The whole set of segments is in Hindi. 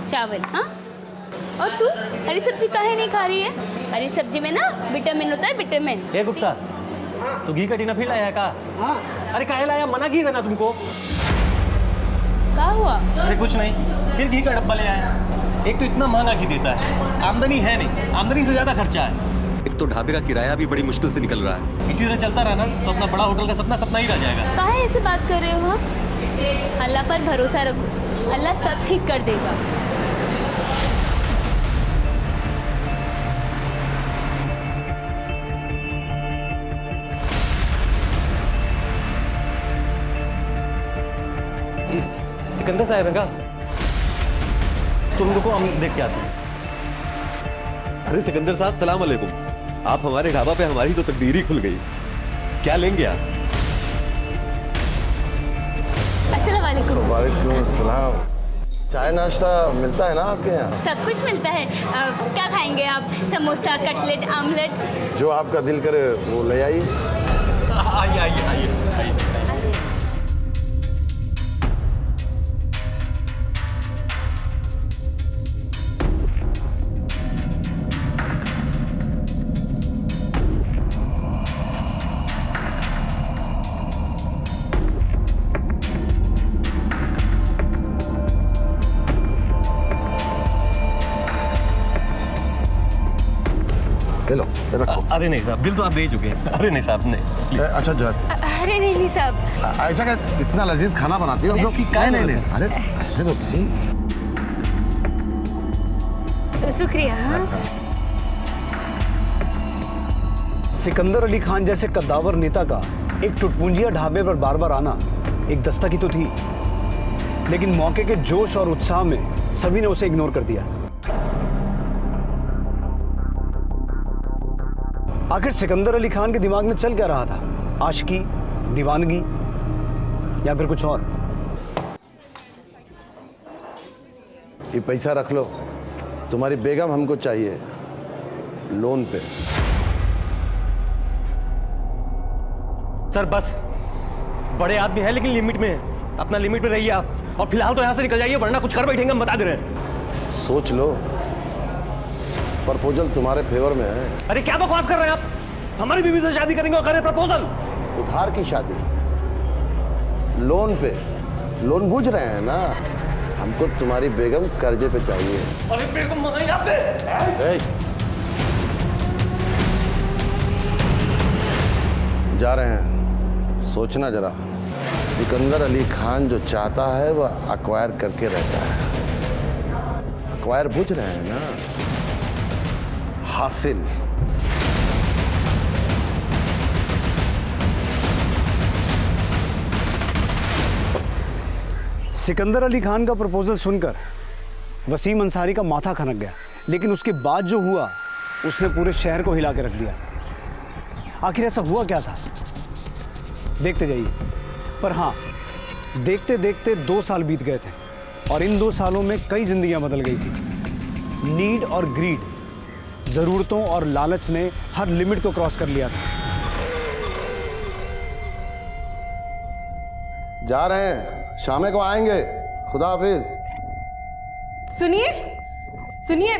चावल। हाँ, और तू हरी सब्जी काहे नहीं खा रही है? हरी सब्जी में ना विटामिन होता है, विटामिन। ए गुप्ता, तू घी का टीना फिर लाया का? हाँ। अरे काहे लाया, मना की था ना तुमको। क्या हुआ? अरे कुछ नहीं, फिर घी का डब्बा ले आया। एक तो इतना महंगा घी देता है, आमदनी है नहीं, आमदनी से ज्यादा खर्चा है। एक तो ढाबे का किराया भी बड़ी मुश्किल से निकल रहा है। इसी तरह चलता रहा ना तो अपना बड़ा होटल का सपना सपना ही रह जाएगा। काहे ऐसे बात कर रहे हो? हाँ, अल्लाह पर भरोसा रखो, अल्लाह सब ठीक कर देगा। सिकंदर साहब है का? तुम रुको, हम देख के आते हैं। अरे सिकंदर साहब, सलाम अलैकुम। आप हमारे ढाबा पे, हमारी तो तकदीर ही खुल गई। क्या लेंगे आप? अस्सलाम वालेकुम। वालेकुम अस्सलाम। चाय नाश्ता मिलता है ना आपके यहाँ? सब कुछ मिलता है। क्या खाएंगे आप? Samosa, cutlet, omelette? जो आपका दिल करे वो ले आइए। आइए आइए आइए आइए। ले लो, ये रखो। अरे नहीं साहब, बिल तो आप दे चुके हैं। अरे नहीं साहब, नहीं। अच्छा जो अरे नहीं साहब। ऐसा क्या इतना लजीज खाना बनाती हो? इसकी क्या नहीं जरूरत है? अरे तो भाई। शुक्रिया। हाँ, सिकंदर अली खान जैसे कद्दावर नेता का एक टुटपुंजिया ढाबे पर बार बार आना एक दस्तक ही तो थी, लेकिन मौके के जोश और उत्साह में सभी ने उसे इग्नोर कर दिया। आखिर सिकंदर अली खान के दिमाग में चल क्या रहा था? आशिकी, दीवानगी या फिर कुछ और? ये पैसा रख लो, तुम्हारी बेगम हमको चाहिए लोन पे। सर बस, बड़े आदमी है लेकिन लिमिट में है। अपना लिमिट में रहिए आप, और फिलहाल तो यहाँ से निकल जाइए, वरना कुछ कर बैठेंगे, हम बता दे रहे हैं। सोच लो, प्रपोजल तुम्हारे फेवर में है। अरे क्या बकवास कर रहे हैं आप? हमारी बीवी से शादी करेंगे और करें प्रपोजल? उधार की शादी, लोन पे। लोन बूझ रहे हैं ना, हमको तुम्हारी बेगम कर्जे पे चाहिए। अरे बेगम मनाई आपने? ए, जा रहे हैं, सोचना जरा। सिकंदर अली खान जो चाहता है वह अक्वायर करके रहता है। अक्वायर बूझ रहे हैं ना, हासिल। सिकंदर अली खान का प्रपोजल सुनकर वसीम अंसारी का माथा खनक गया, लेकिन उसके बाद जो हुआ उसने पूरे शहर को हिला के रख दिया। आखिर ऐसा हुआ क्या था, देखते जाइए। पर हाँ, देखते देखते 2 साल बीत गए थे और इन 2 सालों में कई जिंदगियां बदल गई थी। नीड और ग्रीड, जरूरतों और लालच ने हर लिमिट को क्रॉस कर लिया था। जा रहे हैं, शाम को आएंगे। खुदा हाफिज। सुनिए सुनिए।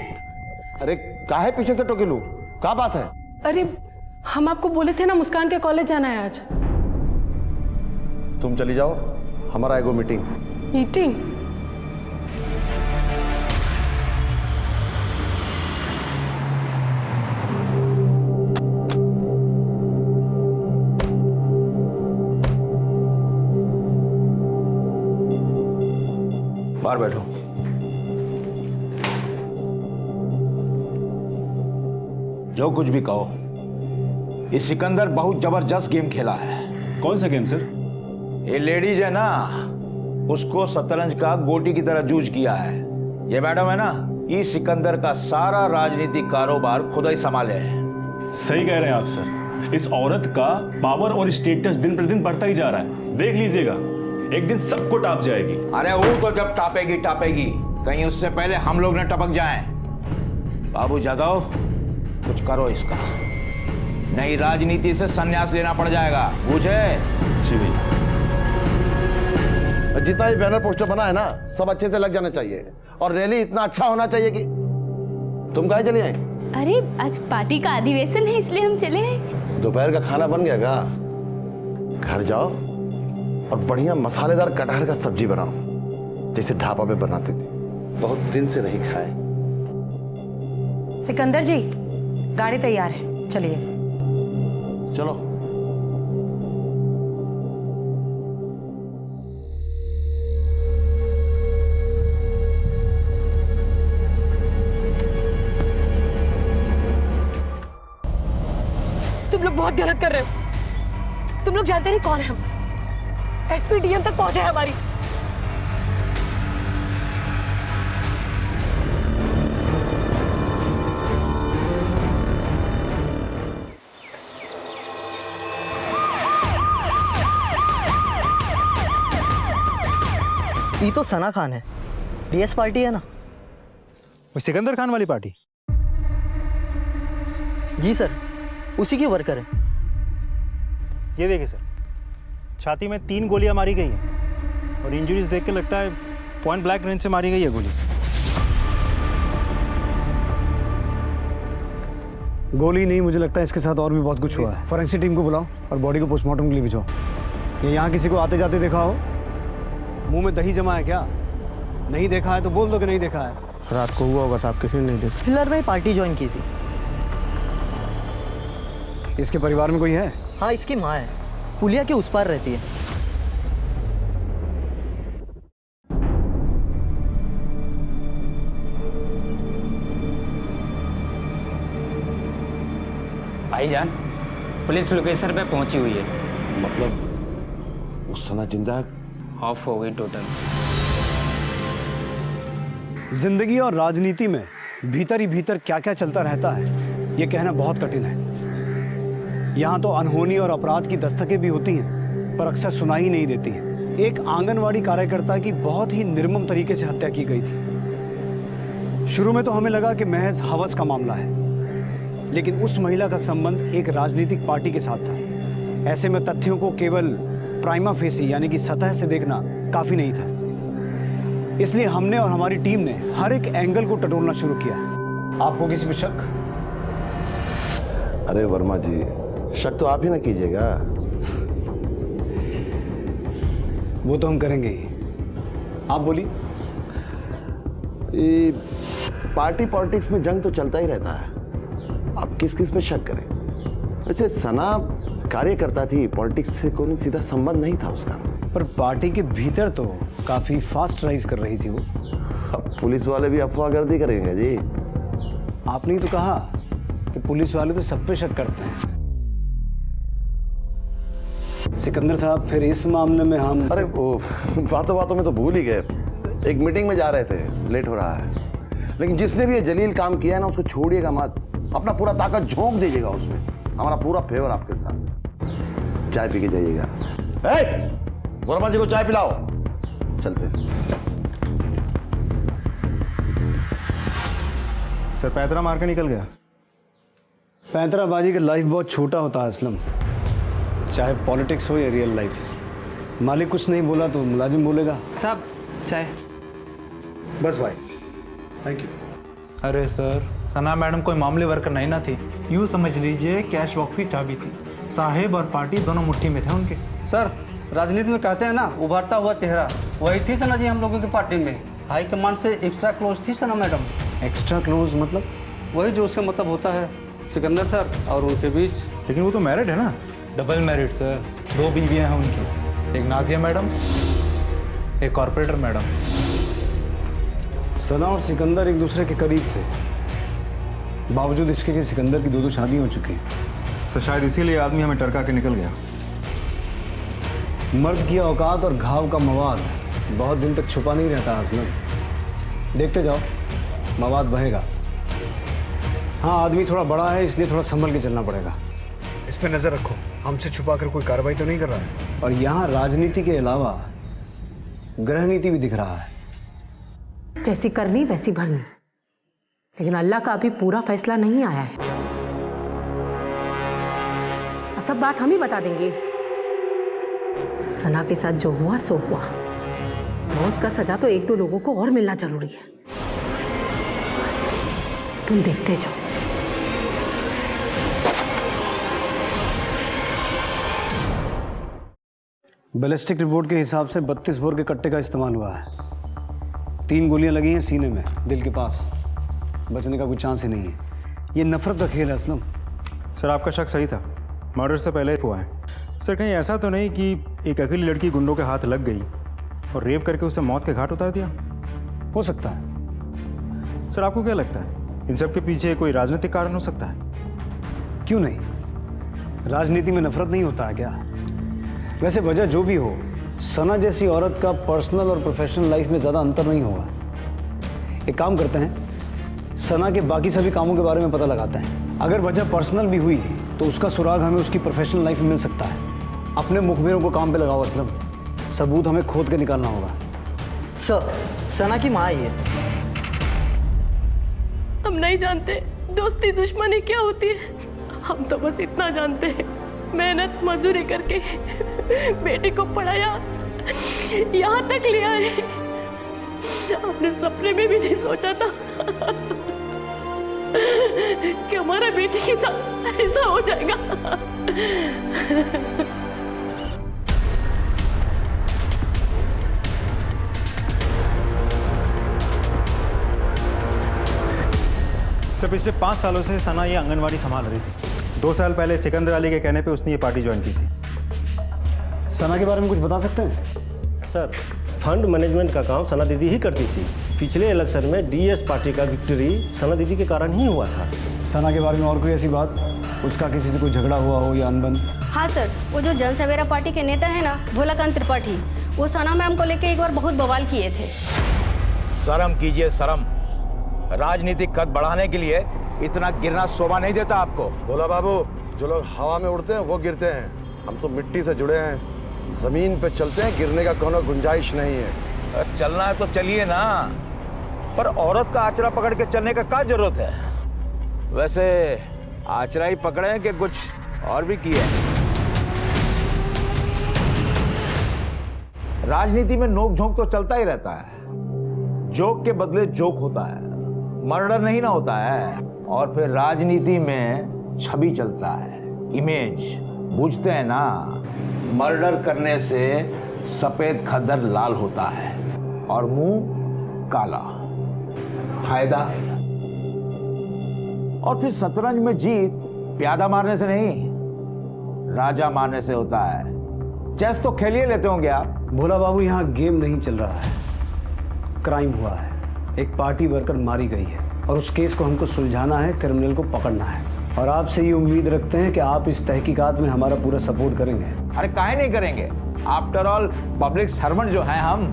अरे काहे पीछे से टोके लूं? क्या बात है? अरे हम आपको बोले थे ना मुस्कान के कॉलेज जाना है आज। तुम चली जाओ, हमारा एगो मीटिंग। मीटिंग? बाहर बैठो। जो कुछ भी कहो, ये सिकंदर बहुत जबरदस्त गेम खेला है। कौन सा गेम सर? ये लेडीज है ना, उसको शतरंज का गोटी की तरह जूझ किया है। ये मैडम है ना, ये सिकंदर का सारा राजनीतिक कारोबार खुद ही संभाले है। सही कह रहे हैं आप सर। इस औरत का पावर और स्टेटस दिन प्रतिदिन बढ़ता ही जा रहा है। देख लीजिएगा, एक दिन सबको टाप जाएगी। अरे वो तो जब टापेगी टापेगी, कहीं उससे पहले हम लोग ने टपक जाएं। बाबू जादव, कुछ करो इसका, नहीं राजनीति से संन्यास लेना पड़ जाएगा, बुझे? जी भैया। जितना ये बैनर पोस्टर बना है ना, सब अच्छे से लग जाना चाहिए। और रैली इतना अच्छा होना चाहिए कि तुम काहे चली आई? अरे आज पार्टी का अधिवेशन है इसलिए हम चले आए। दोपहर का खाना बन गया का? घर जाओ और बढ़िया मसालेदार कटहल का सब्जी बनाओ जैसे ढाबा पे बनाते थे, बहुत दिन से नहीं खाए। सिकंदर जी, गाड़ी तैयार है, चलिए। चलो। तुम लोग बहुत गलत कर रहे हो। तुम लोग जानते नहीं कौन है हम। एसपीडीएम तक पहुंचे हमारी। ये तो सना खान है, डीएस पार्टी है ना? वो सिकंदर खान वाली पार्टी? जी सर, उसी की वर्कर है। ये देखिए सर, छाती में 3 गोलियां मारी गई हैं और इंजरीज देख के लगता है पॉइंट ब्लैंक रेंज से मारी गई है गोली। गोली नहीं, मुझे लगता है इसके साथ और भी बहुत कुछ हुआ है। फॉरेंसिक टीम को बुलाओ और बॉडी को पोस्टमार्टम के लिए भिजवाओ। ये यहाँ किसी को आते जाते देखा हो? मुंह में दही जमा है क्या? नहीं देखा है तो बोल दो कि नहीं देखा है। रात को हुआ होगा साहब, किसी ने नहीं देखा। फिलहाल में पार्टी ज्वाइन की थी। इसके परिवार में कोई है? हाँ, इसकी माँ है, पुलिया के उस पार रहती है। भाईजान, पुलिस लोकेशन पे पहुंची हुई है। मतलब उस सना जिंदा ऑफ हो गई टोटल। जिंदगी और राजनीति में भीतर ही भीतर क्या क्या चलता रहता है, ये कहना बहुत कठिन है। यहाँ तो अनहोनी और अपराध की दस्तकें भी होती हैं, पर अक्सर सुनाई नहीं देती हैं। एक आंगनवाड़ी कार्यकर्ता की बहुत ही निर्मम तरीके से हत्या की गई थी। शुरू में तो हमें लगा कि महज हवस का मामला है, लेकिन उस महिला का संबंध एक राजनीतिक पार्टी के साथ था। ऐसे में तथ्यों को केवल प्राइमा फेसी यानी कि सतह से देखना काफी नहीं था। इसलिए हमने और हमारी टीम ने हर एक एंगल को टटोलना शुरू किया। आपको किसी पे शक? अरे वर्मा जी, शक तो आप ही ना कीजिएगा। वो तो हम करेंगे ही। आप बोलिए। पार्टी पॉलिटिक्स में जंग तो चलता ही रहता है, आप किस किस पे शक करें? वैसे सना कार्यकर्ता थी, पॉलिटिक्स से कोई सीधा संबंध नहीं था उसका। पर पार्टी के भीतर तो काफी फास्ट राइज कर रही थी वो। अब पुलिस वाले भी अफवाहगर्दी करेंगे जी। आपने ही तो कहा कि पुलिस वाले तो सब पे शक करते हैं। सिकंदर साहब, फिर इस मामले में हम... अरे वो बातों बातों में तो भूल ही गए। एक मीटिंग में जा रहे थे, लेट हो रहा है। लेकिन जिसने भी ये जलील काम किया है ना, उसको छोड़िएगा मत, अपना पूरा ताकत झोंक दीजिएगा उसमें। हमारा पूरा फेवर आपके साथ। चाय पी के जाइएगा। वर्मा जी को चाय पिलाओ। चलते। सर, पैंतरा मार के निकल गया। पैंतराबाजी का लाइफ बहुत छोटा होता है असलम, चाहे पॉलिटिक्स हो या रियल लाइफ। मालिक कुछ नहीं बोला तो मुलाजिम बोलेगा। साहब चाय। बस भाई, थैंक यू। अरे सर, सना मैडम कोई मामूली वर्कर नहीं ना थी, यूँ समझ लीजिए कैश बॉक्स की चाबी थी। साहेब और पार्टी दोनों मुट्ठी में थे उनके। सर, राजनीति में कहते हैं ना, उभरता हुआ चेहरा, वही थी सना जी हम लोगों की पार्टी में। हाई कमांड से एक्स्ट्रा क्लोज थी सना मैडम। एक्स्ट्रा क्लोज मतलब? वही जो उसका मतलब होता है सिकंदर सर और उनके बीच। लेकिन वो तो मैरिड है ना? डबल मैरिड सर, 2 बीवियां हैं उनकी, एक नाजिया मैडम, एक कॉर्पोरेटर मैडम। सना और सिकंदर एक दूसरे के करीब थे, बावजूद इसके कि सिकंदर की 2 शादियां हो चुकी। सर शायद इसीलिए आदमी हमें टरका के निकल गया। मर्द की औकात और घाव का मवाद बहुत दिन तक छुपा नहीं रहता असलम। देखते जाओ, मवाद बहेगा। हाँ, आदमी थोड़ा बड़ा है, इसलिए थोड़ा संभल के चलना पड़ेगा। इस पे नजर रखो, हमसे छुपा कर कोई कार्रवाई तो नहीं कर रहा है। और यहाँ राजनीति के अलावा गृह नीति भी दिख रहा है। जैसी करनी वैसी भरनी, लेकिन अल्लाह का अभी पूरा फैसला नहीं आया है। सब बात हम ही बता देंगे। सना के साथ जो हुआ सो हुआ। मौत का सजा तो 1-2 लोगों को और मिलना जरूरी है। बस तुम देखते जाओ। बैलिस्टिक रिपोर्ट के हिसाब से 32 बोर के कट्टे का इस्तेमाल हुआ है। 3 गोलियां लगी हैं सीने में, दिल के पास। बचने का कोई चांस ही नहीं है। ये नफरत का खेल है असलम। सर आपका शक सही था, मर्डर से पहले हुआ है। सर कहीं ऐसा तो नहीं कि एक अकेली लड़की गुंडों के हाथ लग गई और रेप करके उसे मौत के घाट उतार दिया? हो सकता है। सर आपको क्या लगता है इन सब के पीछे कोई राजनीतिक कारण हो सकता है? क्यों नहीं, राजनीति में नफरत नहीं होता है क्या? वैसे वजह जो भी हो, सना जैसी औरत का पर्सनल और प्रोफेशनल लाइफ में ज़्यादा अंतर नहीं होगा। एक काम करते हैं, सना के बाकी सभी कामों के बारे में पता लगाते हैं। अगर वजह पर्सनल भी हुई तो उसका सुराग हमें उसकी प्रोफेशनल लाइफ में मिल सकता है। अपने मुखबिरों को काम पे लगाओ असलम, सबूत हमें खोद के निकालना होगा। सर सना की माँ आई है। हम नहीं जानते दोस्ती दुश्मनी क्या होती है। हम तो बस इतना जानते हैं, मेहनत मजदूरी करके बेटी को पढ़ाया, यहाँ तक लिया है। अपने सपने में भी नहीं सोचा था कि हमारा बेटी के साथ ऐसा हो जाएगा। सर पिछले 5 सालों से सना ये आंगनवाड़ी संभाल रही थी। 2 साल पहले सिकंदर अली के कहने पे उसने ये पार्टी ज्वाइन की थी। सना के बारे में कुछ बता सकते हैं? सर फंड मैनेजमेंट का काम सना दीदी ही करती थी। पिछले इलेक्शन में डीएस पार्टी का विक्ट्री सना दीदी के कारण ही हुआ था। सना के बारे में और कोई ऐसी बात, उसका किसी से कोई झगड़ा हुआ हो या अनबन? हाँ सर, वो जो जन सवेरा पार्टी के नेता है ना, भोलाकांत त्रिपाठी, वो सना मैम को लेके एक बार बहुत बवाल किए थे। शर्म कीजिए शर्म। राजनीतिक कद बढ़ाने के लिए इतना गिरना शोभा नहीं देता आपको। बोला बाबू, जो लोग हवा में उड़ते हैं वो गिरते हैं। हम तो मिट्टी से जुड़े हैं, जमीन पे चलते हैं, गिरने का कोनो गुंजाइश नहीं है। चलना है तो चलिए ना, पर औरत का आचरा पकड़ के चलने का क्या जरूरत है? वैसे आचरा ही पकड़े हैं कि कुछ और भी किए? राजनीति में नोक झोंक तो चलता ही रहता है। जोक के बदले जोक होता है, मर्डर नहीं ना होता है। और फिर राजनीति में छवि चलता है, इमेज। बुझते हैं ना, मर्डर करने से सफेद खद्दर लाल होता है और मुंह काला। फायदा? और फिर शतरंज में जीत प्यादा मारने से नहीं, राजा मारने से होता है। चेस तो खेलिए लेते होंगे आप। भोला बाबू, यहाँ गेम नहीं चल रहा है, क्राइम हुआ है। एक पार्टी वर्कर मारी गई है और उस केस को हमको सुलझाना है, क्रिमिनल को पकड़ना है। और आपसे ये उम्मीद रखते हैं कि आप इस तहकीकात में हमारा पूरा सपोर्ट करेंगे। अरे काहे नहीं करेंगे? आफ्टर ऑल पब्लिक सर्वेंट जो है हम,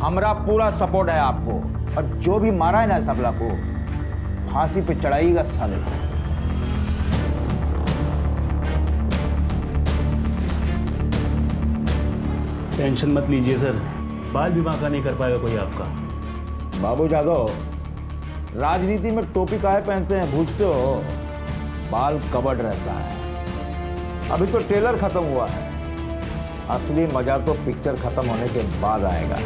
हमारा पूरा सपोर्ट है आपको। और जो भी मारा है ना सबला को, फांसी पे चढ़ाइएगा साले। टेंशन मत लीजिए सर, बाल विवाह का नहीं कर पाएगा कोई आपका। बाबू जादव, राजनीति में टोपी काहे पहनते हैं पूछते हो? बाल कवर्ड रहता है। अभी तो ट्रेलर खत्म हुआ है, असली मजा तो पिक्चर खत्म होने के बाद आएगा।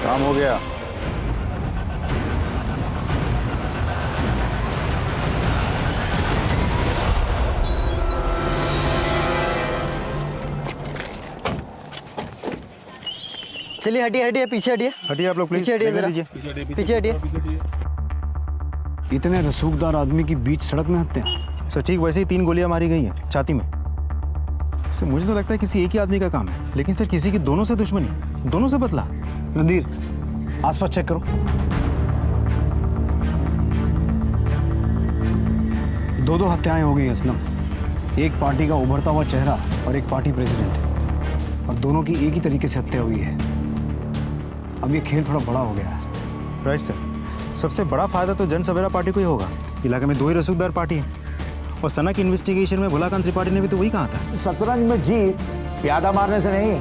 काम हो गया। चलिए हटिए हटिए, पीछे हटिए। हटिए आप लोग प्लीज, पीछे हटिए जगह जरा। दीजिए। पीछे हटिए। इतने रसूखदार आदमी की बीच सड़क में हत्या। सर ठीक वैसे ही 3 गोलियां मारी गई हैं छाती में। सर मुझे तो लगता है किसी एक ही आदमी का काम है, लेकिन सर किसी की दोनों से दुश्मनी, दोनों से बदला। नदीर, आसपास चेक करो। दो हत्याएं हो गई असलम। एक पार्टी का उभरता हुआ चेहरा और एक पार्टी प्रेसिडेंट, और दोनों की एक ही तरीके से हत्या हुई है। अब ये खेल थोड़ा बड़ा हो गया है। राइट सर, सबसे बड़ा फायदा तो जन सवेरा पार्टी को ही होगा। इलाके में 2 ही रसूखदार पार्टी है, और सना की इन्वेस्टिगेशन में भोलाकांत त्रिपाठी ने भी तो वही कहा था। शतरंज में जीत प्यादा मारने से नहीं,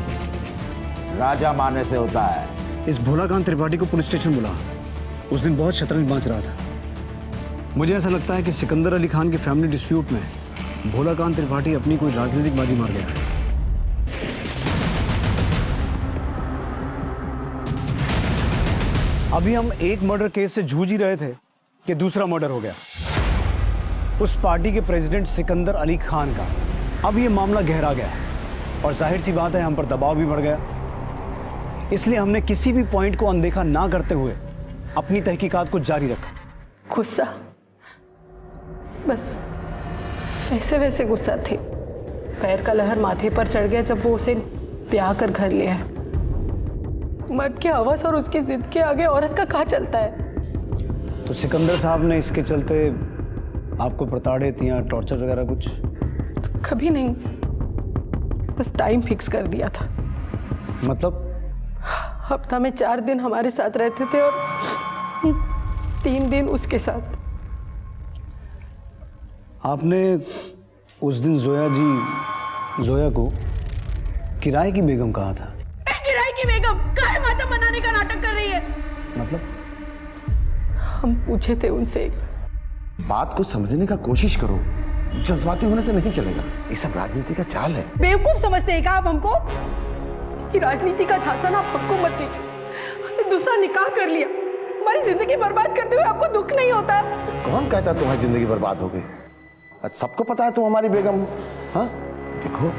राजा मारने से होता है। इस भोलाकांत त्रिपाठी को पुलिस स्टेशन बुला। उस दिन बहुत शतरंज बांच रहा था। मुझे ऐसा लगता है कि सिकंदर अली खान के फैमिली डिस्प्यूट में भोलाकांत त्रिपाठी अपनी कोई राजनीतिक बाजी मार गया है। अभी हम एक मर्डर केस से जूझ ही रहे थे कि दूसरा मर्डर हो गया, उस पार्टी के प्रेसिडेंट सिकंदर अली खान का। अब ये मामला गहरा गया और जाहिर सी बात है हम पर दबाव भी बढ़ गया। इसलिए हमने किसी भी पॉइंट को अनदेखा ना करते हुए अपनी तहकीकात को जारी रखा। गुस्सा, बस ऐसे वैसे गुस्सा थी। पैर का लहर माथे पर चढ़ गया जब वो उसे ब्याह कर घर ले आया। मर्द की हवस और उसकी जिद के आगे औरत का कहाँ चलता है। तो सिकंदर साहब ने इसके चलते आपको प्रताड़ित या टॉर्चर वगैरह कुछ? कभी नहीं, बस टाइम फिक्स कर दिया था। मतलब? हफ्ता में 4 दिन हमारे साथ रहते थे और 3 दिन उसके साथ। आपने उस दिन जोया को किराए की बेगम कहा था। किराए की बेगम काहे माता बनाने का नाटक कर रही है? मतलब? हम पूछे थे उनसे। बात को समझने का कोशिश करो, जज्बाती होने से नहीं चलेगा। ये सब राजनीति का चाल है। बेवकूफ समझते हैं क्या आप हमको? ये राजनीति का झांसा ना हमको मत दीजिए। दूसरा निकाह कर लिया, हमारी जिंदगी बर्बाद करते हुए आपको दुख नहीं होता? कौन कहता तुम्हारी जिंदगी बर्बाद हो गई? सबको पता है तुम हमारी बेगम। हाँ देखो,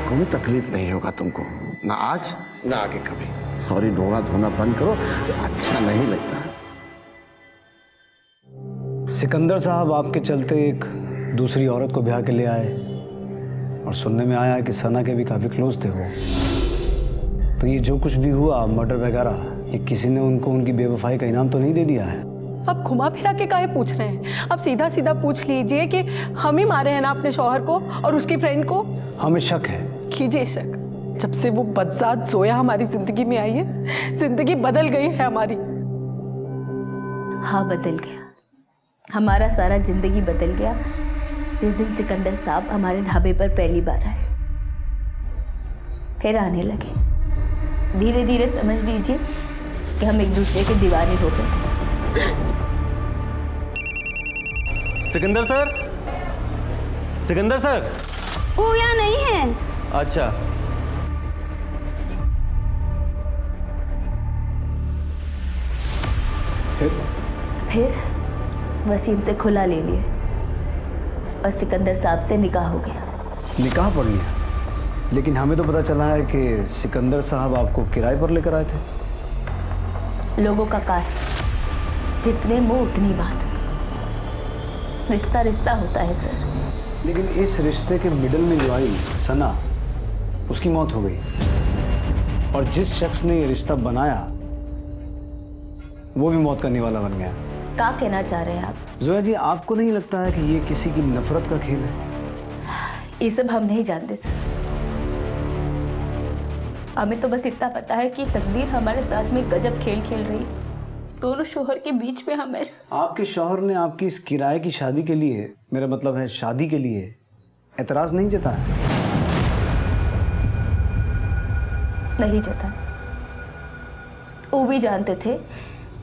कोई तकलीफ नहीं होगा तुमको, ना आज ना आगे कभी। और ये रोना धोना बंद करो, अच्छा नहीं लगता। सिकंदर साहब आपके चलते एक दूसरी औरत को ब्याह के ले आए, और सुनने में आया कि सना के भी काफी क्लोज थे वो। तो ये जो कुछ भी हुआ मर्डर वगैरह, ये किसी ने उनको उनकी बेवफाई का इनाम तो नहीं दे दिया है? आप घुमा फिरा के काहे पूछ रहे हैं? आप सीधा सीधा पूछ लीजिए कि हम ही मारे हैं ना अपने शौहर को और उसकी फ्रेंड को। हमें शक है। कीजिए शक। जब से वो बदजात जोया हमारी जिंदगी में आई है, जिंदगी बदल गई है हमारी। हाँ बदल गया, हमारा सारा जिंदगी बदल गया जिस दिन सिकंदर साहब हमारे ढाबे पर पहली बार आए। फिर आने लगे। धीरे धीरे समझ लीजिए कि हम एक दूसरे के दीवाने हो गए। Sikandar sir, Sikandar sir. वो यहाँ नहीं है। अच्छा। फिर वसीम से खुला ले लिए और सिकंदर साहब से निकाह हो गया। निकाह पड़ गया? लेकिन हमें तो पता चला है कि सिकंदर साहब आपको किराए पर लेकर आए थे। लोगों का कार, जितने मुंह उतनी बात। रिश्ता रिश्ता होता है सर। लेकिन इस रिश्ते के मिडल में जो आई सना, उसकी मौत हो गई, और जिस शख्स ने ये रिश्ता बनाया वो भी मौत करने वाला बन गया। क्या कहना चाह रहे हैं आप? जोया जी, आपको नहीं लगता है कि ये किसी की नफरत का खेल है? ये सब हम नहीं जानते सर। हमें तो बस इतना पता है कि तकदीर हमारे साथ में गजब खेल खेल रही। दोनों शोहर के बीच में हमें। आपके शौहर ने आपकी इस किराए की शादी के लिए, मेरा मतलब है शादी के लिए, एतराज नहीं जताया? नहीं जताया। वो भी जानते थे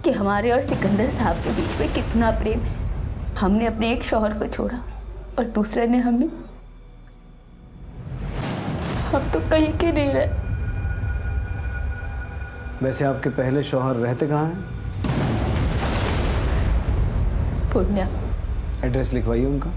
कि हमारे और सिकंदर साहब के बीच में कितना प्रेम है। हमने अपने एक शौहर को छोड़ा और दूसरे ने हमें। हम तो कहीं के नहीं रहे। वैसे आपके पहले शौहर रहते कहाँ हैं? पुण्या। एड्रेस लिखवाइए उनका।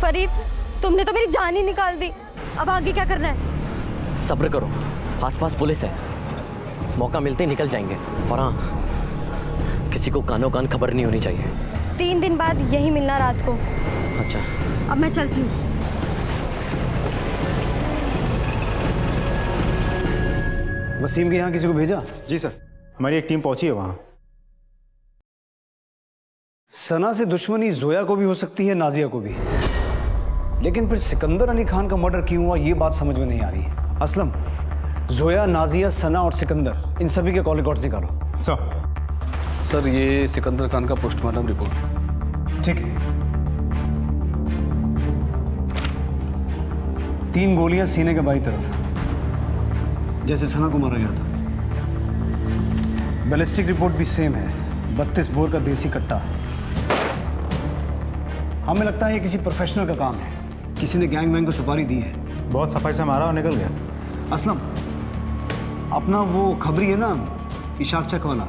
फरीद, तुमने तो मेरी जान ही निकाल दी। अब आगे क्या करना है? सब्र करो, आसपास पुलिस है, मौका मिलते ही निकल जाएंगे। और हाँ, किसी को कानों कान खबर नहीं होनी चाहिए। 3 दिन बाद यही मिलना रात को। अच्छा, अब मैं चलती हूँ। वसीम के यहाँ किसी को भेजा? जी सर, हमारी एक टीम पहुंची है वहाँ। सना से दुश्मनी जोया को भी हो सकती है, नाजिया को भी, लेकिन फिर सिकंदर अली खान का मर्डर क्यों हुआ ये बात समझ में नहीं आ रही है। असलम, जोया, नाजिया, सना और सिकंदर, इन सभी के कॉल रिकॉर्ड निकालो। सर ये सिकंदर खान का पोस्टमार्टम रिपोर्ट। ठीक है। 3 गोलियां सीने के बाईं तरफ, जैसे सना को मारा गया था। बैलिस्टिक रिपोर्ट भी सेम है, 32 बोर का देसी कट्टा। हमें लगता है ये किसी प्रोफेशनल का काम है, किसी ने गैंगमैन को सुपारी दी है। बहुत सफाई से मारा और निकल गया। असलम, अपना वो खबरी है ना, इशाक चक वाला,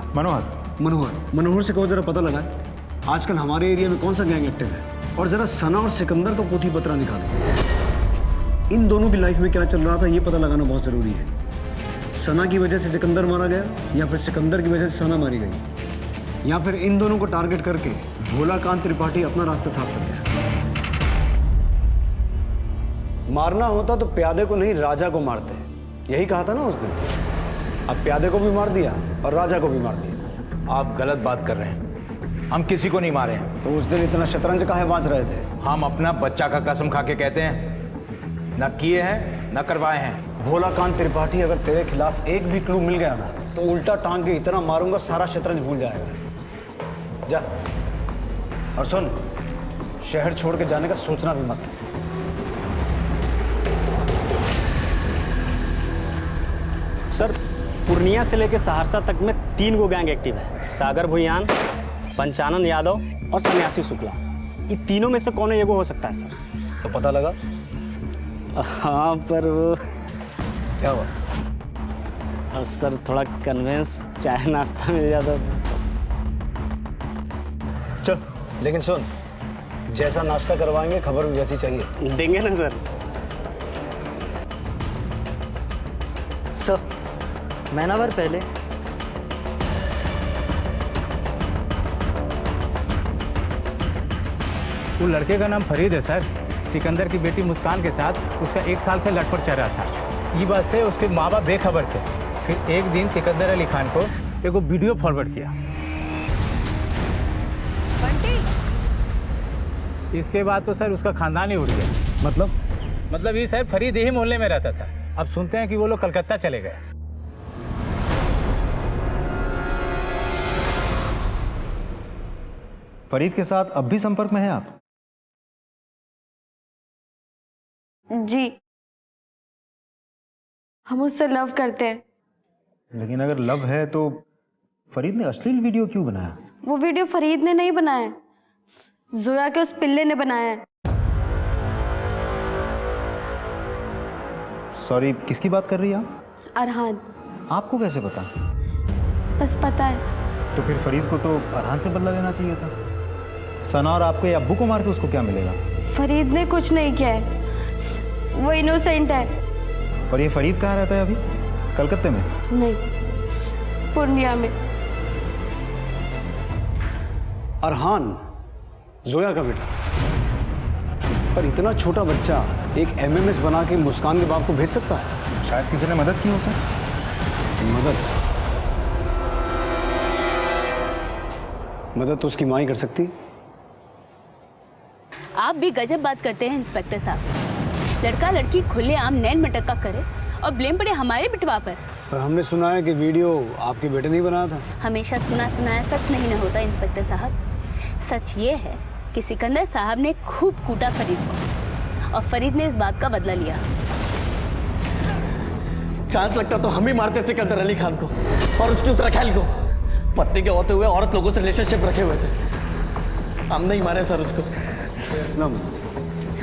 मनोहर से कहो जरा पता लगाए आजकल हमारे एरिया में कौन सा गैंग एक्टिव है, और जरा सना और सिकंदर का पोथी पत्रा निकालो। इन दोनों की लाइफ में क्या चल रहा था ये पता लगाना बहुत जरूरी है। सना की वजह से सिकंदर मारा गया, या फिर सिकंदर की वजह से सना मारी गई, या फिर इन दोनों को टारगेट करके भोला कांत त्रिपाठी अपना रास्ता साफ कर गया। मारना होता तो प्यादे को नहीं राजा को मारते, यही कहा था ना उस दिन। अब प्यादे को भी मार दिया और राजा को भी मार दिया। आप गलत बात कर रहे हैं, हम किसी को नहीं मारे हैं। तो उस दिन इतना शतरंज काहे बांच रहे थे? हम अपना बच्चा का कसम खा के कहते हैं, न किए हैं न करवाए हैं। भोला कांत त्रिपाठी, अगर तेरे खिलाफ एक भी क्लू मिल गया ना तो उल्टा टांग के इतना मारूंगा सारा शतरंज भूल जाएगा। जा, और सुन, शहर छोड़ के जाने का सोचना भी मत। सर, पूर्णिया से लेकर सहरसा तक में 3 गो गैंग एक्टिव है। सागर भुयान, पंचानन यादव और सन्यासी शुक्ला। ये तीनों में से कौन एगो हो सकता है सर? तो पता लगा? हाँ, पर वो क्या हुआ? सर थोड़ा कन्वेंस चाय नाश्ता मिल जाता। चल, लेकिन सुन, जैसा नाश्ता करवाएंगे खबर भी वैसी चाहिए। देंगे ना सर। सर, महीनाभर पहले वो लड़के का नाम फरीद है सर। सिकंदर की बेटी मुस्कान के साथ उसका 1 साल से लटपट चल रहा था। ये बात से उसके माँ बाप बेखबर थे। फिर एक दिन सिकंदर अली खान को एक वीडियो फॉरवर्ड किया। इसके बाद तो सर उसका खानदान ही उड़ गया। मतलब ये सर फरीद यही मोहल्ले में रहता था। अब सुनते हैं कि वो लोग कलकत्ता चले गए। फरीद के साथ अब भी संपर्क में हैं आप? जी, हम उससे लव करते हैं। लेकिन अगर लव है तो फरीद ने अश्लील वीडियो क्यों बनाया? वो वीडियो फरीद ने नहीं बनाया, जोया के उस पिल्ले ने बनाया है। सॉरी, किसकी बात कर रही हैं आप? अरहान। आपको कैसे पता? बस पता है। तो फिर फरीद को तो अरहान से बदला लेना चाहिए था। सना और आपके अब्बू को मार के उसको क्या मिलेगा? फरीद ने कुछ नहीं किया है, वो इनोसेंट है। और ये फरीद कहाँ रहता है अभी? कलकत्ते में? नहीं, पूर्णिया में। अरहान जोया का बेटा, पर इतना छोटा बच्चा एक एमएमएस बना के मुस्कान के बाप को भेज सकता है? शायद किसी ने मदद की हो सर। मदद तो उसकी माँ ही कर सकती। आप भी गजब बात करते हैं इंस्पेक्टर साहब। लड़का लड़की खुलेआम नैन मटक्का करे और ब्लेम पड़े हमारे बिटवा पर। पर हमने सुना है कि वीडियो आपके बेटे ने ही बनाया था। हमेशा सुना सुनाया सच नहीं ना होता इंस्पेक्टर साहब। सच ये है कि सिकंदर साहब ने खूब कूटा फरीद को और फरीद ने इस बात का बदला लिया। चांस लगता तो हम ही मारते सिकंदर अली खान को और उसकी उस रखेल को। पत्नी के होते हुए औरत लोगों से रिलेशनशिप रखे हुए थे। हम नहीं मारे सर उसको।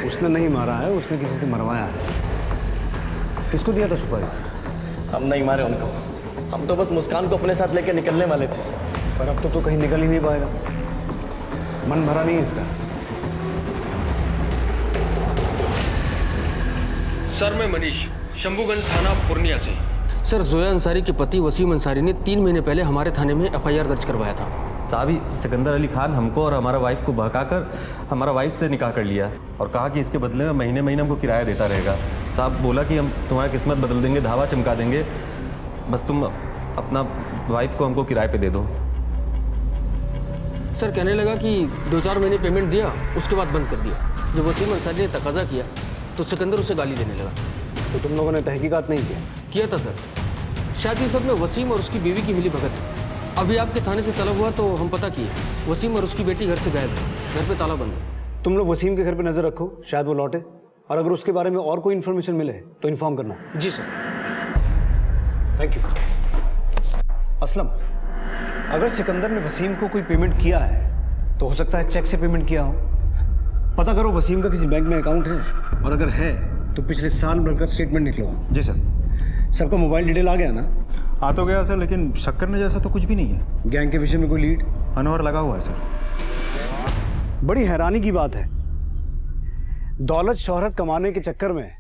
उसने नहीं मारा है, उसने किसी से मरवाया है। किसको दिया था सुपारी? हम नहीं मारे उनको, हम तो बस मुस्कान को अपने साथ लेकर निकलने वाले थे। पर अब तो कहीं निकल ही नहीं पाएगा, मन भरा नहीं है इसका। सर मैं मनीष, शंभूगंज थाना पूर्णिया से। सर जोया अंसारी के पति वसीम अंसारी ने 3 महीने पहले हमारे थाने में FIR दर्ज करवाया था। साहब सिकंदर अली खान हमको और हमारा वाइफ को बहकाकर हमारा वाइफ से निकाह कर लिया और कहा कि इसके बदले में महीने महीने हमको किराया देता रहेगा। साहब बोला कि हम तुम्हारी किस्मत बदल देंगे, धावा चमका देंगे, बस तुम अपना वाइफ को हमको किराए पे दे दो। सर कहने लगा कि 2-4 महीने पेमेंट दिया, उसके बाद बंद कर दिया। जब वसीम अंसारी ने तकाजा किया तो सिकंदर उसे गाली देने लगा। तो तुम लोगों ने तहकीकात नहीं किया था सर। शायद ये सब में वसीम और उसकी बीवी की मिली भगत है। अभी आपके थाने से तलब हुआ तो हम पता किए, वसीम और उसकी बेटी घर से गायब है, घर पे ताला बंद है। तुम लोग वसीम के घर पे नजर रखो, शायद वो लौटे, और अगर उसके बारे में और कोई इन्फॉर्मेशन मिले तो इन्फॉर्म करना। जी सर। Thank you. असलम, अगर सिकंदर ने वसीम को कोई पेमेंट किया है तो हो सकता है चेक से पेमेंट किया हो। पता करो वसीम का किसी बैंक में अकाउंट है, और अगर है तो पिछले साल भर का स्टेटमेंट निकलवाओ। जी सर। सबका मोबाइल डिटेल आ गया ना? आ तो गया सर, लेकिन शक करने जैसा तो कुछ भी नहीं है। गैंग के विषय में कोई लीड? अनवर लगा हुआ है सर। बड़ी हैरानी की बात है, दौलत शोहरत कमाने के चक्कर में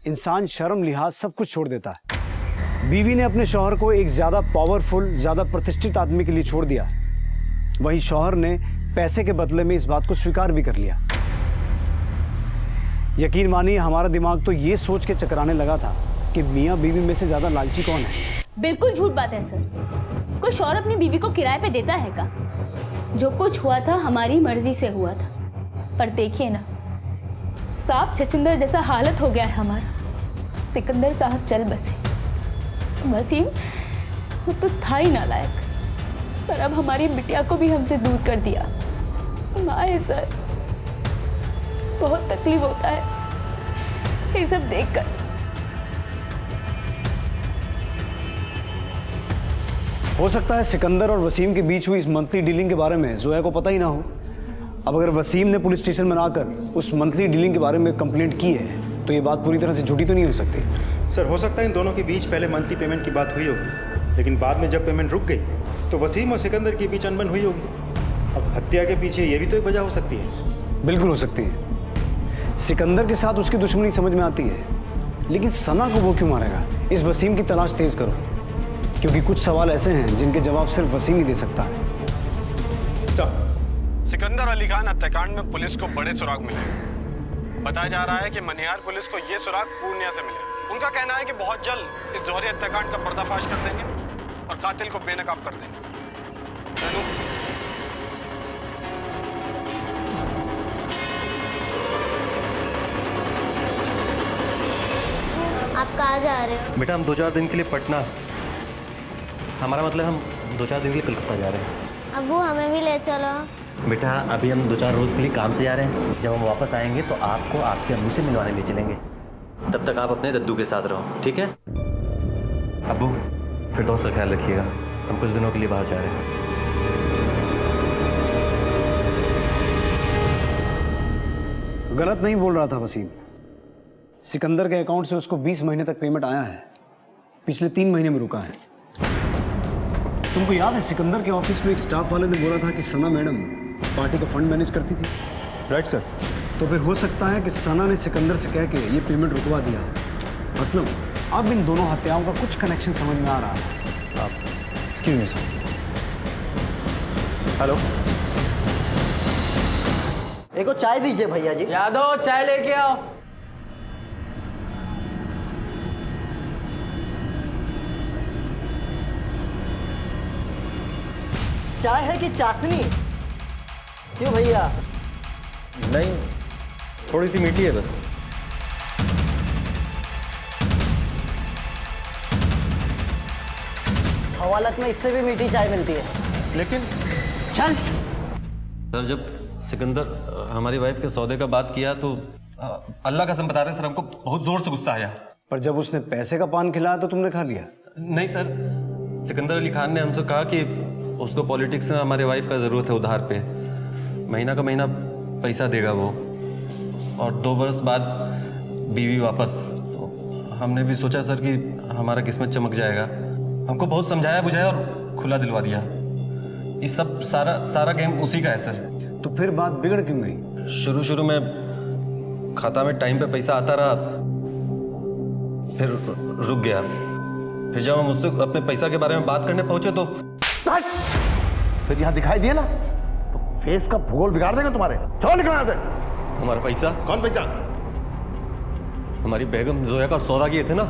इंसान शर्म लिहाज सब कुछ छोड़ देता है। बीवी ने अपने शौहर को एक ज्यादा पावरफुल, ज्यादा प्रतिष्ठित आदमी के लिए छोड़ दिया, वहीं शौहर ने पैसे के बदले में इस बात को स्वीकार भी कर लिया। यकीन मानिए हमारा दिमाग तो ये सोच के चकराने लगा था कि मियां बीवी में से ज्यादा लालची कौन है। बिल्कुल झूठ बात है सर। कोई शौहर अपनी बीवी को किराए पे देता है का? जो कुछ हुआ था हमारी मर्जी से हुआ था, पर देखिए ना, सांप छछूंदर जैसा हालत हो गया है हमारा। सिकंदर साहब चल बसे, वसीम वो तो था ही नालायक, पर अब हमारी बिटिया को भी हमसे दूर कर दिया। माए सर, बहुत तकलीफ होता है ये सब देखकर। हो सकता है सिकंदर और वसीम के बीच हुई इस मंथली डीलिंग के बारे में जोया को पता ही ना हो। अब अगर वसीम ने पुलिस स्टेशन में आकर उस मंथली डीलिंग के बारे में कंप्लेंट की है तो ये बात पूरी तरह से झूठी तो नहीं हो सकती। सर हो सकता है इन दोनों के बीच पहले मंथली पेमेंट की बात हुई होगी, लेकिन बाद में जब पेमेंट रुक गई तो वसीम और सिकंदर के बीच अनबन हुई होगी। अब हत्या के पीछे ये भी तो एक वजह हो सकती है। बिल्कुल हो सकती है। सिकंदर के साथ उसकी दुश्मनी समझ में आती है, लेकिन सना को वो क्यों मारेगा? इस वसीम की तलाश तेज करो, क्योंकि कुछ सवाल ऐसे हैं जिनके जवाब सिर्फ वसीम ही दे सकता है। सिकंदर अली खान हत्याकांड में पुलिस को बड़े सुराग मिले। बताया जा रहा है कि मनिहार पुलिस को ये सुराग पूर्णिया से मिले। उनका कहना है कि बहुत जल्द इस दोहरे हत्याकांड का पर्दाफाश कर देंगे और कातिल को बेनकाब कर देंगे। चलो आप कहाँ जा रहे हो? बेटा हम 2-4 दिन के लिए पटना, हमारा मतलब हम 2-4 दिन के लिए कलकत्ता जा रहे हैं। अब्बू हमें भी ले चलो। बेटा अभी हम 2-4 रोज के लिए काम से जा रहे हैं, जब हम वापस आएंगे तो आपको आपकी अम्मी से मिलवाने ले चलेंगे। तब तक आप अपने दद्दू के साथ रहो, ठीक है? अब्बू फिर दोस्त का ख्याल रखिएगा, हम कुछ दिनों के लिए बाहर जा रहे हैं। गलत नहीं बोल रहा था वसीम। सिकंदर के अकाउंट से उसको 20 महीने तक पेमेंट आया है, पिछले 3 महीने में रुका है। तुमको याद है सिकंदर के ऑफिस में एक स्टाफ वाले ने बोला था कि सना मैडम पार्टी का फंड मैनेज करती थी? Right sir. तो फिर हो सकता है कि सना ने सिकंदर से कह के ये पेमेंट रुकवा दिया। असलम, अब इन दोनों हत्याओं का कुछ कनेक्शन समझ में आ रहा है। आप एक्सक्यूज मी सर। हेलो, एक को चाय दीजिए भैया जी। यादव चाय लेके आओ। चाय है कि चाशनी? क्यों भैया? नहीं, थोड़ी सी मीठी है बस। हवालत में इससे भी मीठी चाय मिलती है। लेकिन चल। सर जब सिकंदर हमारी वाइफ के सौदे का बात किया तो अल्लाह का कसम बता रहे सर, हमको बहुत जोर से गुस्सा आया। पर जब उसने पैसे का पान खिलाया तो तुमने खा लिया? नहीं सर, सिकंदर अली खान ने हमसे कहा कि उसको पॉलिटिक्स में हमारे वाइफ का ज़रूरत है उधार पे, महीना का महीना पैसा देगा वो, और 2 वर्ष बाद बीवी वापस। तो हमने भी सोचा सर कि हमारा किस्मत चमक जाएगा, हमको बहुत समझाया बुझाया और खुला दिलवा दिया। ये सब सारा गेम उसी का है सर। तो फिर बात बिगड़ क्यों गई? शुरू में खाता में टाइम पे पैसा आता रहा, फिर रुक गया। फिर जब हम उससे अपने पैसा के बारे में बात करने पहुंचे तो फिर यहाँ दिखाई दिए ना तो फेस का भूगोल बिगाड़ देगा तुम्हारे। चलो निकलो यहाँ से। हमारा पैसा? कौन पैसा? हमारी बेगम जोया का सौदा किए थे ना।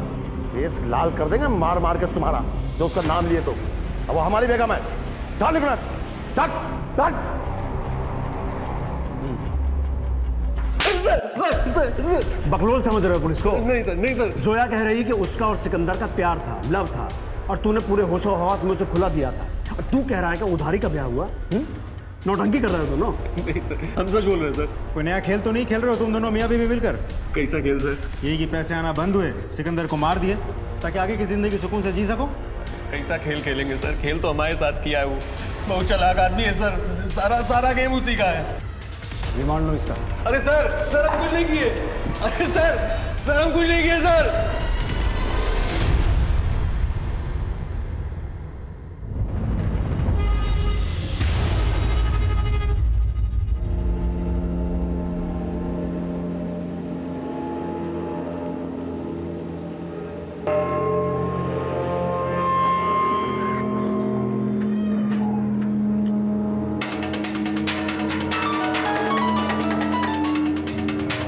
फेस लाल कर देंगे मार मार के तुम्हारा, जो उसका नाम लिए तो। अब वो हमारी बेगम है। चलो निकलो। बकलोल समझ रहे हो पुलिस को? नहीं सर, नहीं सर। जोया कह रही कि उसका और सिकंदर का प्यार था, लव था, और तूने पूरे होशो हवास में उसे खुला दिया था। और तू कह रहा है कि उधारी का ब्याह हुआ? नौटंकी कर रहे हो दोनों? नहीं सर, हम सच बोल रहे हैं सर। कोई नया खेल तो नहीं खेल रहे हो तुम दोनों मियाँ बीवी मिलकर? कैसा खेल सर? यही कि पैसे आना बंद हुए, सिकंदर को मार दिए ताकि आगे की जिंदगी सुकून से जी सको। कैसा खेल खेलेंगे सर? खेल तो हमारे साथ किया है वो। बहुत चालाक आदमी है सर। सारा गेम उसी का है। रिमांड लो इसका। अरे सर हम कुछ नहीं किए। अरे सर हम कुछ नहीं किए सर।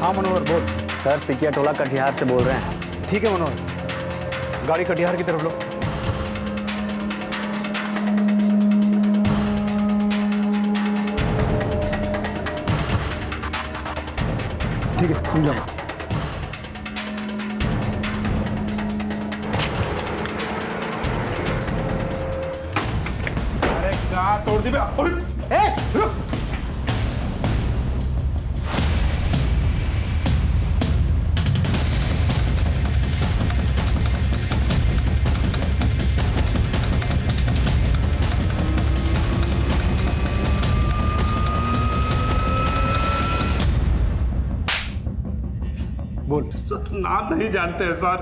हाँ मनोहर बोल। सर सिकिया टोला कटिहार से बोल रहे हैं। ठीक है मनोहर, गाड़ी कटिहार की तरफ लो। ठीक है तुम जाओ। अरे कहाँ तोड़ दी बे? रुक। बोल। सर नाम नहीं जानते हैं सर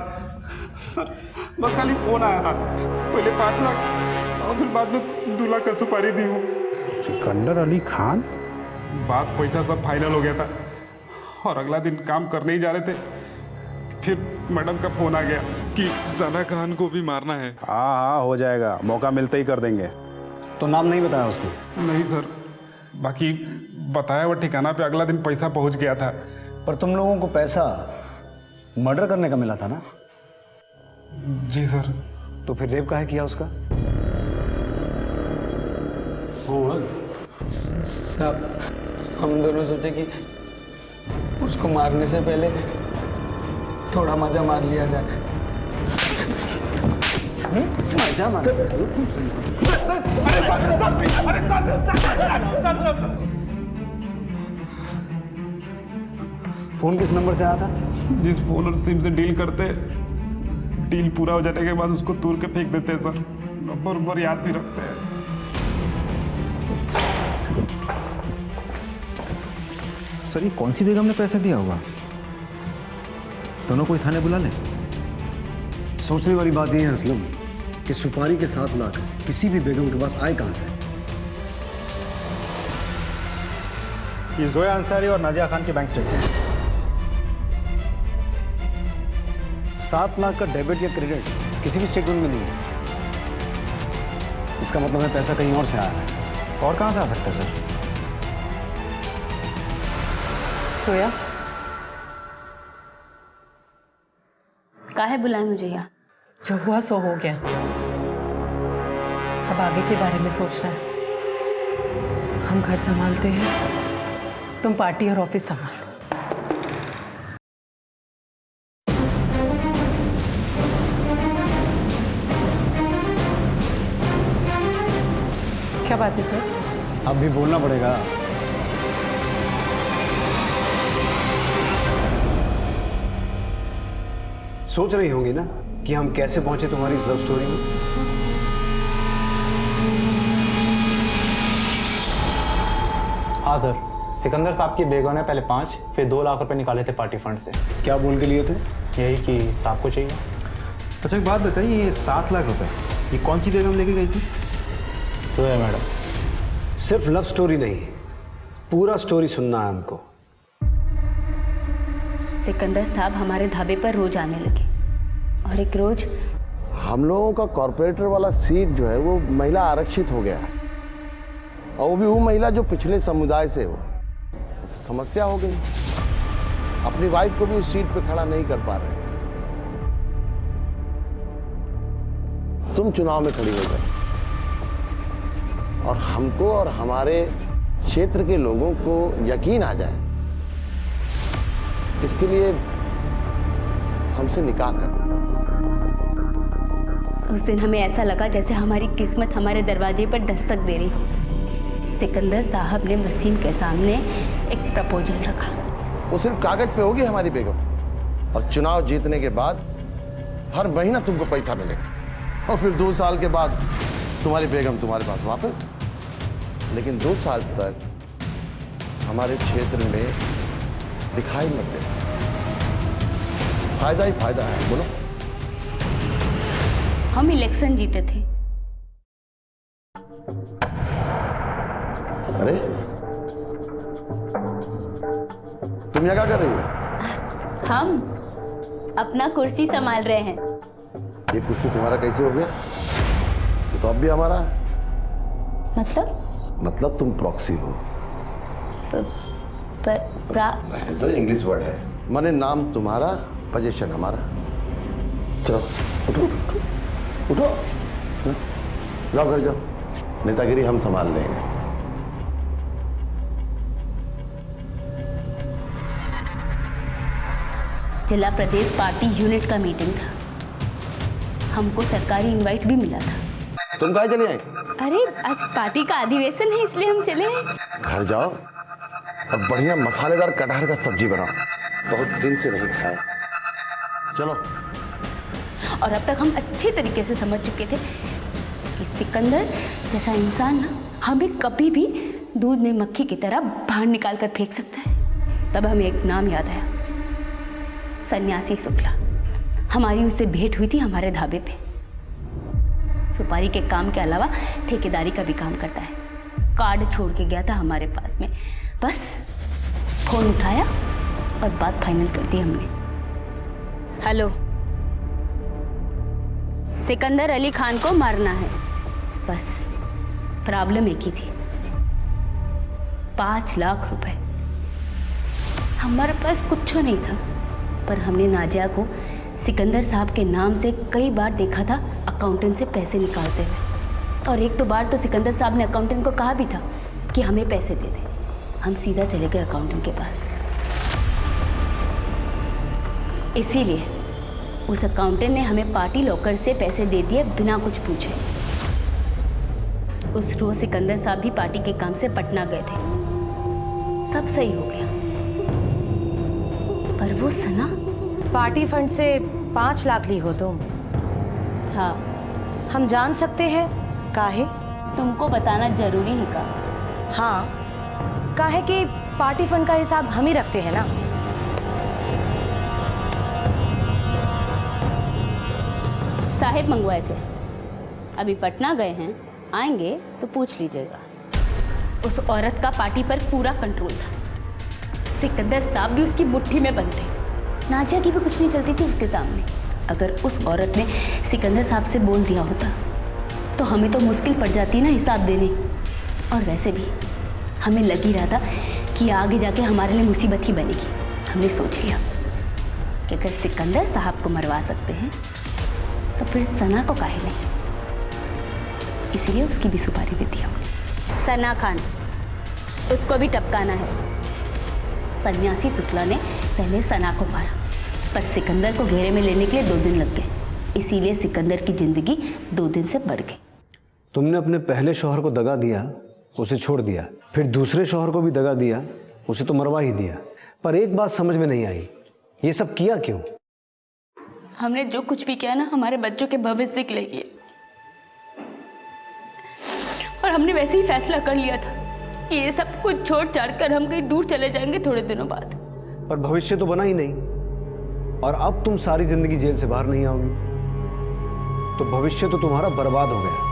बस खाली फोन आया था। पहले 5 लाख और फिर बाद में 2 लाख का सुपारी दी हूँ। सिकंदर अली खान? बात पैसा सब फाइनल हो गया था और अगला दिन काम करने ही जा रहे थे, फिर मैडम का फोन आ गया कि सना खान को भी मारना है। हाँ हो जाएगा, मौका मिलते ही कर देंगे। तो नाम नहीं बताया उसने? नहीं सर, बाकी बताया वो ठिकाना पे अगला दिन पैसा पहुंच गया था। पर तुम लोगों को पैसा मर्डर करने का मिला था ना? जी सर। तो फिर रेप काहे किया उसका? साहब हम दोनों सोचे कि उसको मारने से पहले थोड़ा मजा मार लिया जाए। मजा मार? फोन किस नंबर से आया था? जिस फोन और सिम से डील करते, डील पूरा हो जाने के बाद उसको तोड़ के फेंक देते हैं सर। नंबर याद भी रखते हैं। सर ये कौन सी बेगम ने पैसे दिया होगा? दोनों को थाने बुला लें। सोचने वाली बात यह है असलम कि सुपारी के 7 लाख किसी भी बेगम के पास आए कहां से? ये जोया अंसारी और नाजिया खान के बैंक स्टेटमेंट। 7 लाख का डेबिट या क्रेडिट किसी भी स्टेटमेंट में नहीं है। इसका मतलब है पैसा कहीं और से आया है। और कहां से आ सकता है सर? सोया काहे बुलाए मुझे यहाँ? जो हुआ सो हो गया, अब आगे के बारे में सोचना है। हम घर संभालते हैं, तुम पार्टी और ऑफिस संभालो। क्या बात है सर? अब भी बोलना पड़ेगा। सोच रही होंगी ना कि हम कैसे पहुंचे तुम्हारी इस लव स्टोरी में? हाँ सर, सिकंदर साहब की बेगम ने पहले 5 फिर 2 लाख रुपए निकाले थे पार्टी फंड से। क्या बोल के लिए थे? यही कि साहब को चाहिए। अच्छा एक बात बताइए, ये 7 लाख रुपए ये कौन सी बेगम लेके गई थी? जोया मैडम। सिर्फ लव स्टोरी नहीं, पूरा स्टोरी सुनना है हमको। सिकंदर साहब हमारे ढाबे पर रोज आने लगे, और एक रोज हम लोगों का कॉर्पोरेटर वाला सीट जो है वो महिला आरक्षित हो गया है, और वो भी वो महिला जो पिछले समुदाय से हो। समस्या हो गई, अपनी वाइफ को भी उस सीट पे खड़ा नहीं कर पा रहे। तुम चुनाव में खड़ी हो गए और हमको और हमारे क्षेत्र के लोगों को यकीन आ जाए, इसके लिए हमसे निकाह कर। उस दिन हमें ऐसा लगा जैसे हमारी किस्मत हमारे दरवाजे पर दस्तक दे रही हो। सिकंदर साहब ने वसीम के सामने एक प्रपोजल रखा। वो सिर्फ कागज पे होगी हमारी बेगम, और चुनाव जीतने के बाद हर महीना तुमको पैसा मिलेगा, और फिर 2 साल के बाद तुम्हारी बेगम तुम्हारे पास वापस। लेकिन 2 साल तक हमारे क्षेत्र में दिखाई मत देना। फायदा ही फायदा है। बोलो। हम इलेक्शन जीते थे। अरे तुम यहाँ क्या कर रही हो? हम अपना कुर्सी संभाल रहे हैं। ये कुर्सी तुम्हारा कैसे हो गया? ये तो अब भी हमारा है। मतलब तुम प्रॉक्सी हो। तो इंग्लिश वर्ड है, माने नाम तुम्हारा, पोजीशन हमारा। चलो उठो उठो, जाओ घर जाओ, नेतागिरी हम संभाल लेंगे। जिला प्रदेश पार्टी यूनिट का मीटिंग था। हमको सरकारी इनवाइट भी मिला था। तुम कहाँ चले आए? अरे आज पार्टी का अधिवेशन है, इसलिए हम चले आए। घर जाओ और बढ़िया मसालेदार कटहल का सब्जी बनाओ, बहुत दिन से नहीं खाया। चलो। और अब तक हम अच्छे तरीके से समझ चुके थे कि सिकंदर जैसा इंसान ना हमें कभी भी दूध में मक्खी की तरह बाहर निकाल कर फेंक सकता है। तब हमें एक नाम याद आया, सन्यासी शुक्ला। हमारी उससे भेंट हुई थी हमारे ढाबे पे। सुपारी के काम के अलावा ठेकेदारी का भी काम करता है। कार्ड छोड़ के गया था हमारे पास में, बस फोन उठाया और बात फाइनल कर दी हमने। हेलो, सिकंदर अली खान को मारना है, बस प्रॉब्लम एक ही थी, 5 लाख रुपए। हमारे पास कुछ नहीं था, पर हमने नाजिया को सिकंदर साहब के नाम से कई बार देखा था अकाउंटेंट से पैसे निकालते हुए, और एक दो बार तो सिकंदर साहब ने अकाउंटेंट को कहा भी था कि हमें पैसे दे दे। हम सीधा चले गए अकाउंटेंट के पास। इसीलिए उस अकाउंटेंट ने हमें पार्टी लॉकर से पैसे दे दिए बिना कुछ पूछे। उस रोज सिकंदर साहब भी पार्टी के काम से पटना गए थे। सब सही हो गया, पर वो सना पार्टी फंड से 5 लाख ली हो तुम? हाँ। हम जान सकते हैं काहे? तुमको बताना जरूरी है का? हाँ, काहे कि पार्टी फंड का हिसाब हम ही रखते हैं ना। साहेब मंगवाए थे, अभी पटना गए हैं, आएंगे तो पूछ लीजिएगा। उस औरत का पार्टी पर पूरा कंट्रोल था। सिकंदर साहब भी उसकी मुट्ठी में बंद थे। नाजिया की भी कुछ नहीं चलती थी उसके सामने। अगर उस औरत ने सिकंदर साहब से बोल दिया होता तो हमें तो मुश्किल पड़ जाती ना हिसाब देने। और वैसे भी हमें लग ही रहा था कि आगे जाके हमारे लिए मुसीबत ही बनेगी। हमने सोच लिया कि अगर सिकंदर साहब को मरवा सकते हैं तो फिर सना को काहे नहीं। इसीलिए उसकी भी सुपारी दे दी हमने। सना खान, उसको भी टपकाना है। सन्यासी शुक्ला ने पहले सना को मारा, पर सिकंदर को घेरे में लेने के लिए 2 दिन लग गए। इसीलिए सिकंदर की जिंदगी 2 दिन से बढ़ गई। तुमने अपने पहले शौहर को दगा दिया, उसे छोड़ दिया, फिर दूसरे शौहर को भी दगा दिया, उसे तो मरवा ही दिया। पर एक बात समझ में नहीं आई, ये सब किया क्यों? हमने जो कुछ भी किया ना हमारे बच्चों के भविष्य के लिए किया, और हमने वैसे ही फैसला कर लिया था कि ये सब कुछ छोड़ छाड़ कर हम कहीं दूर चले जाएंगे थोड़े दिनों बाद। पर भविष्य तो बना ही नहीं, और अब तुम सारी जिंदगी जेल से बाहर नहीं आओगी, तो भविष्य तो तुम्हारा बर्बाद हो गया।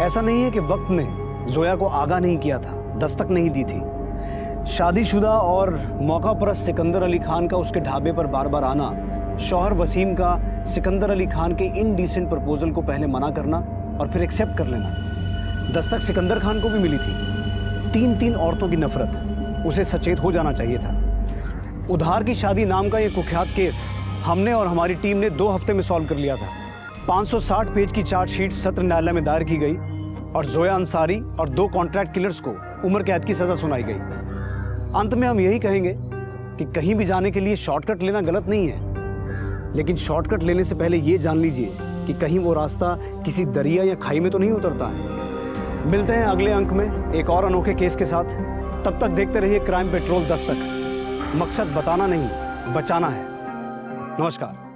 ऐसा नहीं है कि वक्त ने जोया को आगाह नहीं किया था, दस्तक नहीं दी थी। शादीशुदा और मौका परस्त सिकंदर अली खान का उसके ढाबे पर बार बार आना शौहर वसीम का सिकंदर अली खान के इनडिसेंट प्रपोजल को पहले मना करना और फिर एक्सेप्ट कर लेना। दस्तक सिकंदर खान को भी मिली थी। 3 औरतों की नफरत, उसे सचेत हो जाना चाहिए था। उधार की शादी नाम का ये कुख्यात केस हमने और हमारी टीम ने 2 हफ्ते में सॉल्व कर लिया था। 560 पेज की चार्जशीट सत्र न्यायालय में दायर की गई और जोया अंसारी और 2 कॉन्ट्रैक्ट किलर्स को उम्र कैद की सजा सुनाई गई। अंत में हम यही कहेंगे कि कहीं भी जाने के लिए शॉर्टकट लेना गलत नहीं है, लेकिन शॉर्टकट लेने से पहले ये जान लीजिए कि कहीं वो रास्ता किसी दरिया या खाई में तो नहीं उतरता है। मिलते हैं अगले अंक में एक और अनोखे केस के साथ। तब तक देखते रहिए क्राइम पेट्रोल दस्तक। मकसद बताना नहीं, बचाना है। नमस्कार।